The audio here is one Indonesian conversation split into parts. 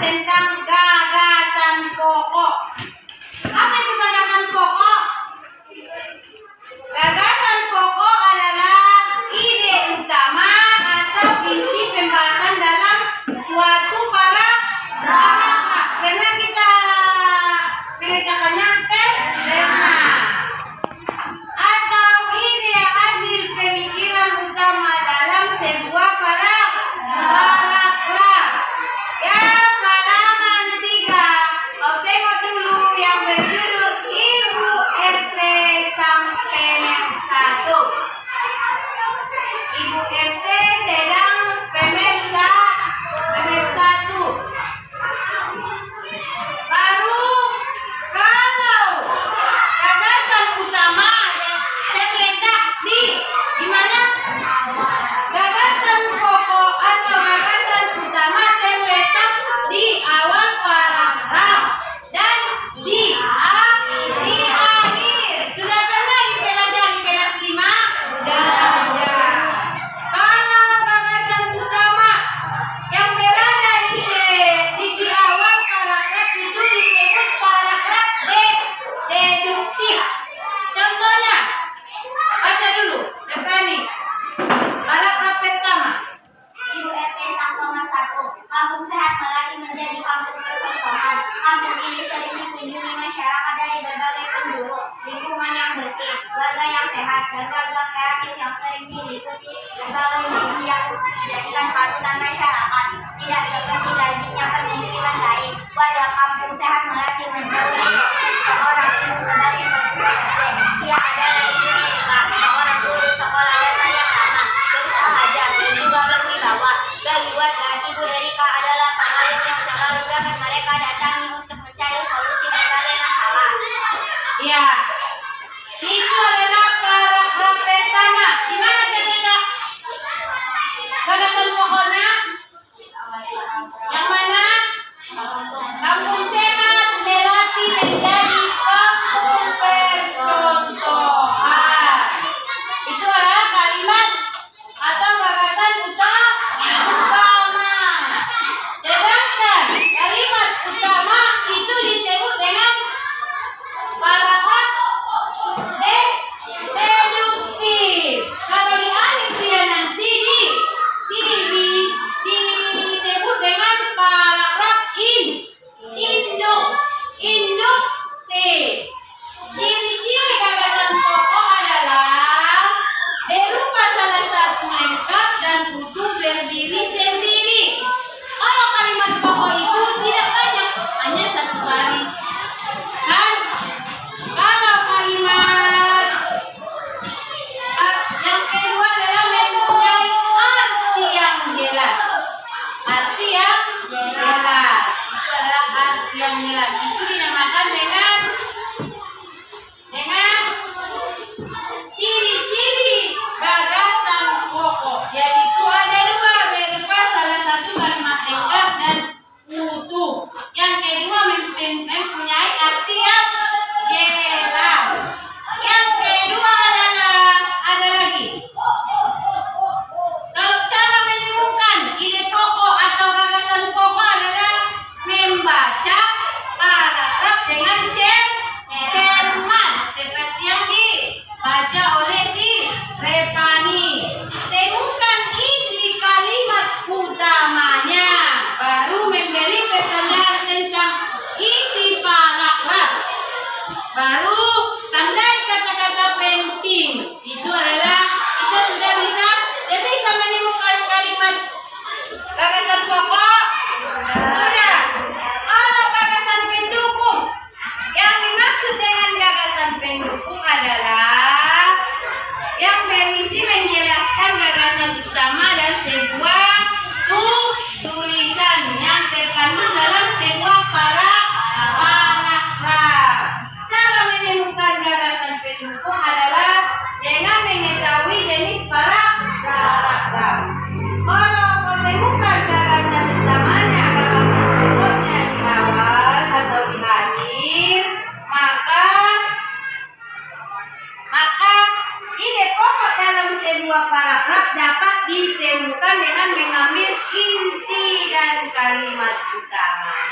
tentang gagasan pokok. Apa itu gagasan pokok? Gagasan pokok adalah ide utama atau inti pembahasan dalam suatu paragraf. Pernah kita mengerjakannya pernah. Atau ide hasil pemikiran utama dalam sebuah paragraf. Yang halaman 3, tengok dulu yang berjudul Ibu RT sampai MER 1. Ibu RT sedang pemirsa MER 1. Baru kalau gagasan utama terletak di mana? Gagasan pokok atau gagasan utama terletak di awal paragraf dan di akhir. Sudah pernah dipelajari kelas 5? Ya. Kalau gagasan utama yang berada di awal paragraf itu disebut paragraf deduktif. Contohnya, baca dulu depan nih. Paragraf pertama. Ibu RT 1,1. Kampung sehat melatih menjadi kampung percontohan. Kampung ini sering dikunjungi masyarakat dari berbagai penjuru. Lingkungan yang bersih, warga yang sehat, dan warga kreatif yang sering meliputi berbagai media untuk menjadikan panutan masyarakat. Tidak seperti lazimnya permukiman lain, warga kampung sehat melatih menjadi seorang ibu sebagai pemimpin RT. Ia adalah ibu Rika, seorang guru sekolah dasar yang ramah, berusaha dan juga berwibawa. Bagi warga, Ibu Rika adalah pengayom yang selalu dapat mereka datangi untuk mencari solusi berbagai masalah. Ya, itu adalah paragraf pertama. Di mana terletak gagasan pokoknya? Yang mana? Kampung sehat melatih menjadi kampung percontohan. Itu adalah kalimat atau gagasan utama. Sedangkan kalimat utama itu disebut dengan paragraf deduktif. Kalau di akhir dia nanti disebut dengan paragraf induktif. Ciri-ciri gagasan pokok adalah berupa salah satu lengkap dan utuh berdiri sendiri. Kalau kalimat pokok itu tidak banyak, hanya satu baris. Dan kalau kalimat yang kedua adalah mempunyai arti yang jelas. Arti yang jelas. Itu adalah arti yang jelas. Itu dinamakan dengan ciri-ciri gagasan pokok, yaitu ada dua, berupa salah satu kalimat lengkap dan utuh. Yang kedua mempunyai arti yang jelas. Yang kedua ada lagi. Kalau cara menemukan ide pokok atau gagasan pokok adalah membaca paragraf dengan cermat seperti yang dibaca oleh si Repani. Temukan isi kalimat utamanya, baru memberi pertanyaan tentang isi paragraf, baru tandai kata-kata penting. Itu sudah bisa menemukan kalimat gagasan pokok. Sudah. Kalau gagasan pendukung, yang dimaksud dengan gagasan pendukung adalah yang berisi menjelaskan gagasan utama dan sebuah tulisan yang terkandung dalam sebuah paragraf. Cara menemukan gagasan pendukung adalah dengan mengetahui jenis paragraf. Kalau menemukan gagasan utamanya, gagasan pokoknya di awal atau di akhir, maka ide pokok dalam sebuah paragraf dapat ditemukan dengan mengambil inti dan kalimat utama.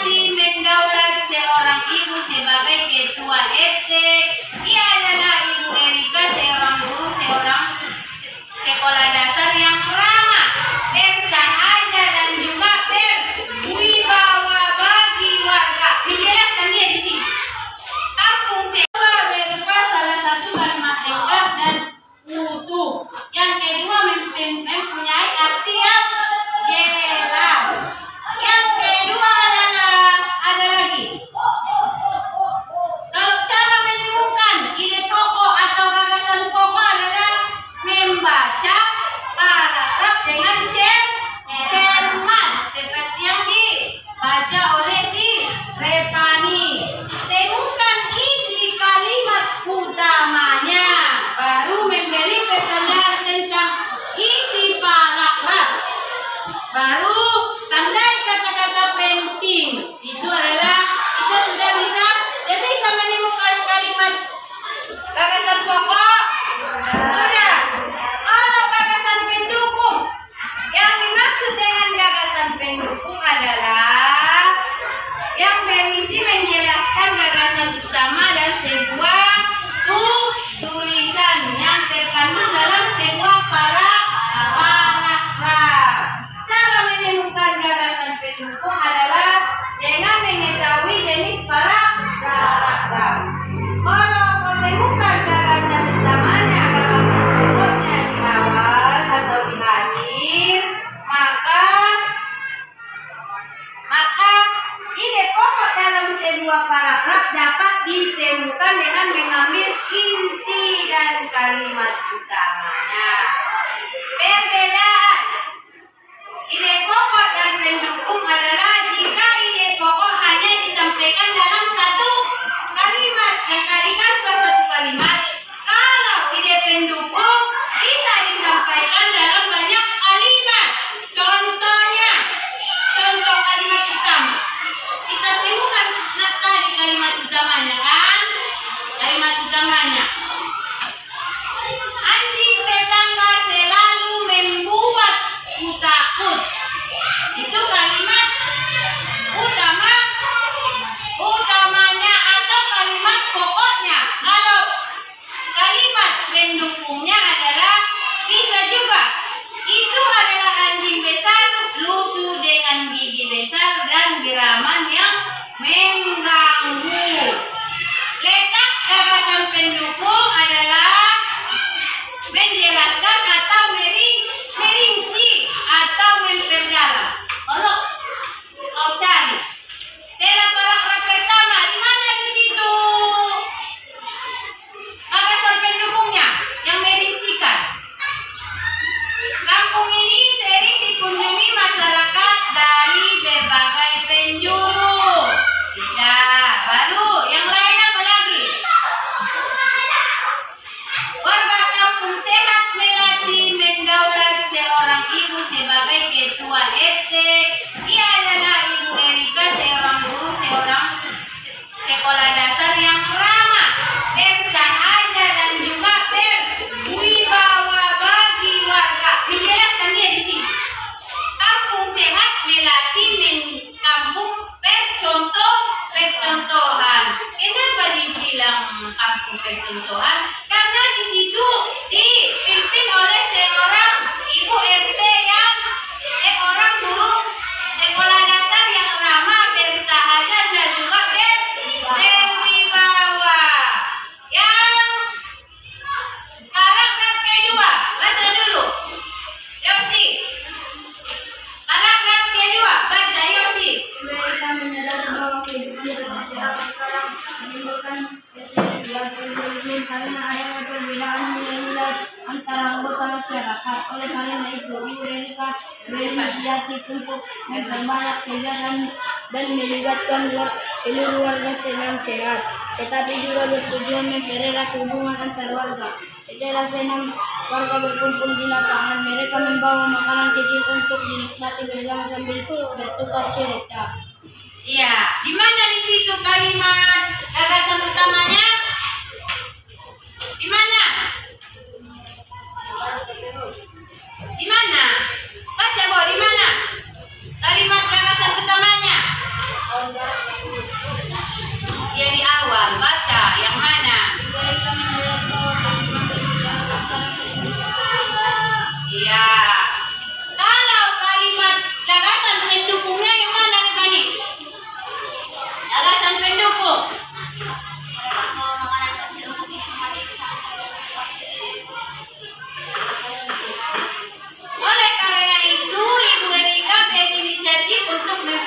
Melati mendaulat seorang ibu sebagai ketua RT. Ia adalah Ibu Erika, seorang guru seorang sekolah dasar yang ramah, bersahaja dan juga berwibawa bagi warga. Menjelaskan dia di sini. Kampung sewa berupa salah satu kalimat lengkap dan utuh. Yang kedua mempunyai arti yang jelas. Yang kedua ada lagi. Kalau cara menemukan ide pokok atau gagasan pokok adalah membaca paragraf dengan cermat seperti yang dibaca oleh si Repani. Temukan isi kalimat utamanya, baru memberi pertanyaan tentang isi paragraf, baru tandai kata-kata penting. Itu sudah bisa menemukan kalimat gagasan pokok. Sudah. Kalau gagasan pendukung, yang dimaksud dengan gagasan pendukung adalah yang berisi menjelaskan gagasan utama dan sebuah tulisan yang terkandung dalam sebuah paragraf. Cara menemukan gagasan pendukung adalah dengan mengetahui jenis paragraf. Kalau menemukan gagasan utamanya, gagasan pokoknya di awal atau di akhir, maka ide pokok dalam sebuah paragraf dapat ditemukan dengan mengambil inti dan kalimat utamanya. Perbedaan ide pokok dan pendukung adalah jika ide pokok hanya disampaikan dalam satu kalimat, dikalikan ke satu kalimat. Kalau ide pendukung bisa disampaikan dalam banyak kalimat. Contohnya, contoh kalimat utama. Kita temukan tadi kalimat utamanya kan? Kalimat utamanya. Anjing tetangga selalu membuatku takut. Itu kalimat utamanya atau kalimat pokoknya. Kalau kalimat pendukungnya adalah bisa juga. Itu adalah anjing besar, lusuh dengan gigi besar dan geraman yang mengganggu. Letak gagasan pendukung adalah menjelaskan atau merinci atau memperdalam. Kalau kau cari dalam paragraf pertama, di mana di situ gagasan pendukungnya yang merincikan? Kampung ini sering dikunjungi masyarakat dari berbagai penjuru. Bisa. Baru yang lain apa lagi? Warga kampung sehat Melati mendaulat seorang ibu sebagai ketua RT. Ia adalah Ibu Erika, seorang guru seorang sekolah dasar yang ramah, bersahaja dan juga berwibawa bagi warga. Menjelaskan dia di sini. Kampung sehat Melati kampung percontohan. Kenapa dibilang kampung percontohan? Karena di situ dipimpin oleh seorang Ibu RT yang seorang guru sekolah dasar yang ramah, bersahaja dan juga berwibawa. Yang paragraf kedua, baca dulu. Yosi. Paragraf kedua, baca Yosi. Mereka menyadari bahwa kehidupan bermasyarakat sekarang menimbulkan perselisihan karena adanya perbedaan nilai-nilai antara anggota masyarakat. Oleh karena itu, Ibu Erika berinisiatif untuk memperbanyak kegiatan dan melibatkan seluruh warga senam sehat, tetapi juga bertujuan mempererat hubungan antar warga. Setelah senam warga berkumpul di lapangan, mereka membawa makanan kecil untuk dinikmati bersama sambil bertukar cerita. Iya, di mana di situ kalimat gagasan utamanya? Di mana? Di mana? Baca, Bo, di mana? Kalimat gagasan utamanya.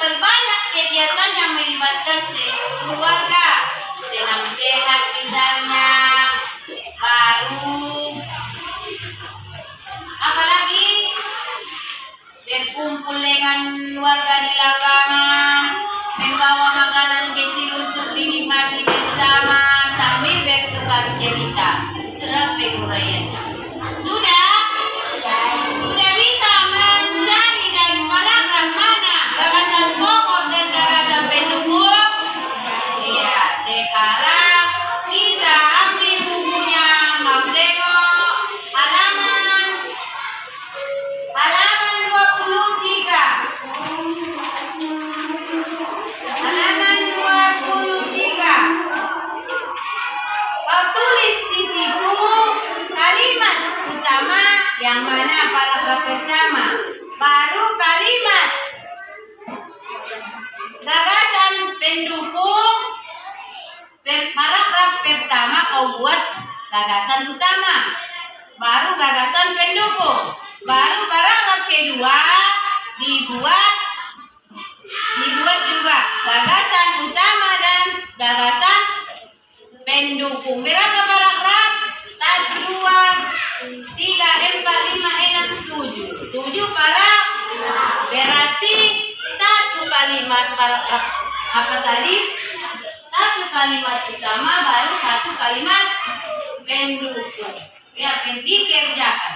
perbanyak kegiatan yang melibatkan keluarga. Senam sehat misalnya, baru apalagi berkumpul dengan warga di lapangan, membawa makanan kecil untuk dinikmati bersama sambil bertukar cerita. Itulah penguraiannya. Sudah bisa mencari dari paragraf mana gagasan pokok dan gagasan pendukung? Iya, sekarang kita ambil bukunya, mau tengok halaman 23. Halaman 23. Kau tulis di situ kalimat utama yang mana paragraf pertama, baru kalimat gagasan pendukung. Paragraf pertama kau buat gagasan utama, baru gagasan pendukung, baru paragraf kedua dibuat juga gagasan utama dan gagasan pendukung. Berapa paragraf? 1, 2, 3, 4, 5, 6, 7. 7 paragraf. Berarti satu kalimat paragraf apa tadi? Satu kalimat utama baru satu kalimat pendukung. Ya, dikerjakan.